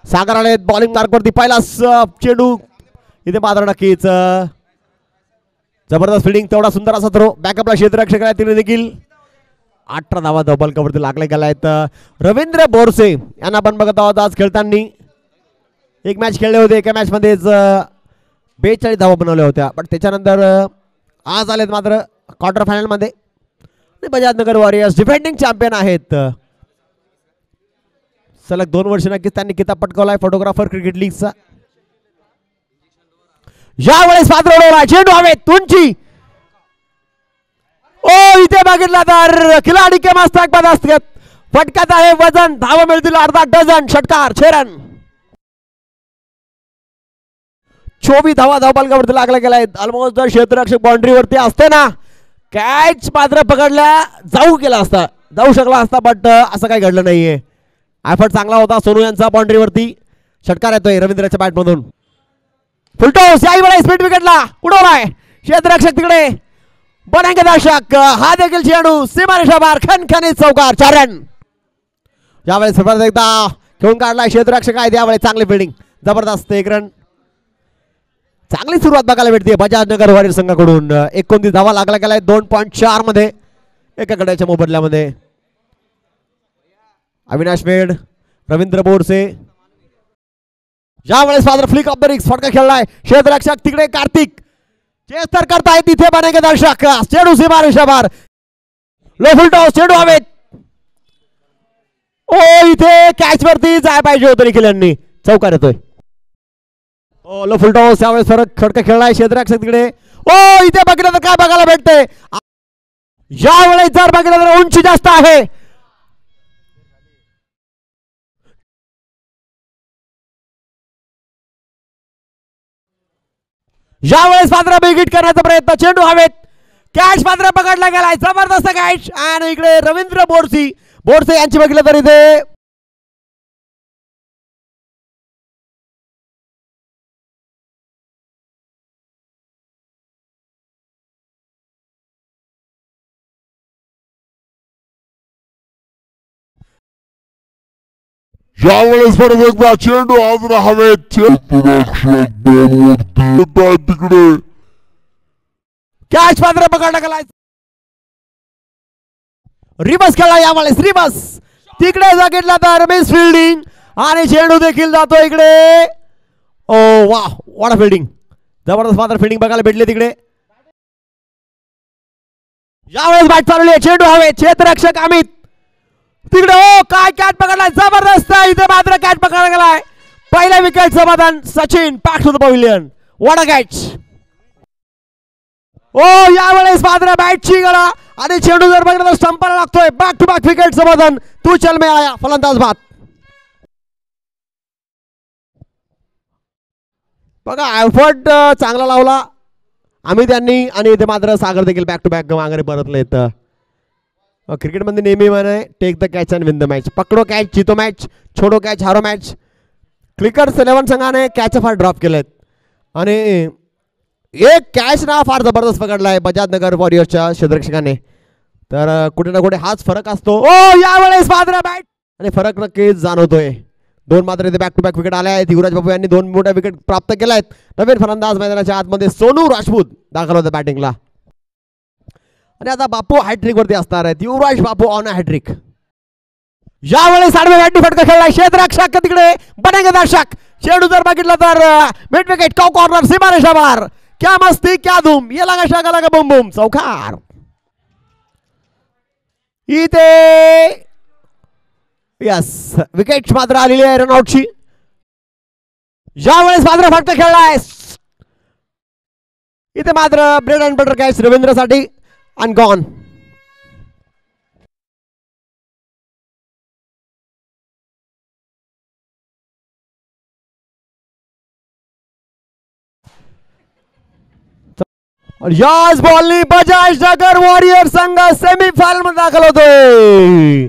सागर आले बॉलिंग मार्कवरती पहिलाच चेंडू इथे मात्र नक्कीच जबरदस्त फिल्डिंग तेवढा सुंदर असा थ्रो बॅकअपला क्षेत्ररक्षक आहे तिने देखील 18 धावा डबल कवरती लागले गेला आहेत. रवींद्र बोरसे यांना आपण बघत आहोत आज खेळताना. एक मॅच खेळले होते एका मॅच मध्येच 42 धावा बनवल्या होत्या पण त्याच्यानंतर आज आलेत मात्र क्वार्टर फायनल मध्ये. Bajaj Nagar warriors defending champion आहेत. सलग 2 वर्ष नक्कीच त्यांनी किताब पटकावलाय फोटोग्राफर क्रिकेट लीगचा. यावेळेस मात्र उडवला चेंडू हवेत उंची. ओ इथे बघितला तर खिलाडी के मस्तक बाद असतात फटक्यात आहे वजन. धावा मिळतील अर्धा डझन. षटकार 6 रन. 24 धावा धावबालकावरती लागला गेलाय. ऑलमोस्ट जर क्षेत्ररक्षक बाउंड्रीवरती असते ना कॅच मात्र पकडल्या जाऊ शकला असता बट असं काही घडलं नाहीये. एफर्ट चांगला होता सोनू यांचा बाउंड्रीवरती. षटकार येतोय रवींद्रच्या बॅट मधून. फुलटॉस याही वेळेस स्पीड विकेटला उडवलाय क्षेत्ररक्षक तिकडे बनाएंगे दर्शक. हा देखील चेंडू सीमारेषा बाहेर खणखणीत चौकार 4 रन. यावेळेस परत एकदा खेळून काढलाय क्षेत्ररक्षक आहे त्यावेळेस चांगली फिल्डिंग जबरदस्त 1 रन. चांगली सुरुवात बघायला भेटते बजाज नगर वॉरियर संघाकडून. 29 धावा लागला गेलाय 2.4 मध्ये एका गड्याच्या मोबदल्यामध्ये. अविनाश मेड रवींद्र बोरसे यावेळेस फादर फ्लिक ऑफ द रिक्स फटका खेळलाय क्षेत्ररक्षक तिकडे कार्तिक चेस्टर करतायत तिथे बनाएंगे दर्शक. चेंडू सीमारेषा बाहेर लो फुल टॉस चेंडू हवेत. ओ इथे कॅच वरती जाय पाहिजे होतं निखिल यांनी. चौकार येतोय. ओ लो फुल टॉस यावेळेस फरक खडका खेळलाय क्षेत्ररक्षक तिकडे. ओ इथे बघितलं तर काय बघायला भेटते यावेळेस जर बघितलं तर उंची जास्त आहे. यावेळेस मात्र बिगिट करण्याचा प्रयत्न चेंडू हवेत. कॅच मात्र पकडला गेलाय जबरदस्त कॅच. आणि इकडे रवींद्र बोरसे यांची बघितलं तर इथे यावेळेस परत एकदा चेंडू आजरा हवेत. तिकडे कॅच मात्र पकडला गेलाय. रिवर्स खेळला यावेळेस रिवर्स तिकडे जागितला तर मिस फिल्डिंग आणि चेंडू देखील जातो इकडे. ओ वा वॉट फिल्डिंग जबरदस्त मात्र फिल्डिंग बघायला भेटले तिकडे. यावेळेस बॅट चालवली चेंडू हवे क्षेत्ररक्षक अमित तिकडे. ओ काय कॅच पकडलाय जबरदस्त. इथे मात्र कॅच पकडला गेलाय. पहिल्या wicket Samadhan Sachin back to the pavilion. What a catch. ओ यावेळेस मात्र बॅटची गळा आणि चेंडू जर बघितलं तर स्टंपला लागतोय. बॅक टू बॅक विकेट समाधान. तू चल मे आया फलंदाज बाद. बघा एफर्ट चांगला लावला अमित यांनी आणि इथे मात्र सागर देखील बॅक टू बॅक माघारी परतलेत. क्रिकेट मध्ये नेहमी म्हणे take the catch and win the match. पकडो कॅच जीतो मॅच छोडो कॅच हारो मॅच. क्रिकेट 11 संघाने कॅच फार ड्रॉप केलेत आणि एक कॅच ना फार जबरदस्त पकडलाय बजाज नगर वॉरियर्सच्या क्षेत्ररक्षकाने. तर कुठे ना कुठे हाच फरक असतो. ओ यावेळेस मात्र बॅट आणि फरक नक्कीच जाणवतोय. 2 मात्र इथे बॅक टू बॅक विकेट आल्या आहेत. युवराज बापू यांनी 2 मोठ्या विकेट प्राप्त केल्या आहेत. नवीन फलंदाज मैदानाच्या आतमध्ये सोनू राजपूत दाखल होते बॅटिंगला आणि आता बापू हॅट्रिक वरती असणार आहेत. युवराज बापू ऑन अ हॅट्रिक. यावेळेस आडवे बॅटनी फटका खेळलाय क्षेत्ररक्षक तिकडे बनाएंगे दर्शक. चेंडू जर बघितलं तर मिड विकेट कॉ कॉर्नर सीमारेषा बाहेर. क्या मस्ती क्या धूम ये लगा शाका लगा बुम बुम चौकार. इथे यस विकेट मात्र आलेली आहे रनआउटची. यावेळेस मात्र फटका खेळलाय इथे मात्र ब्रेड अँड बटर कॅच रवींद्रसाठी and gone. और याच बॉलनी बजाज नगर वॉरियर संघ सेमीफायनल मध्ये दाखल होतोय.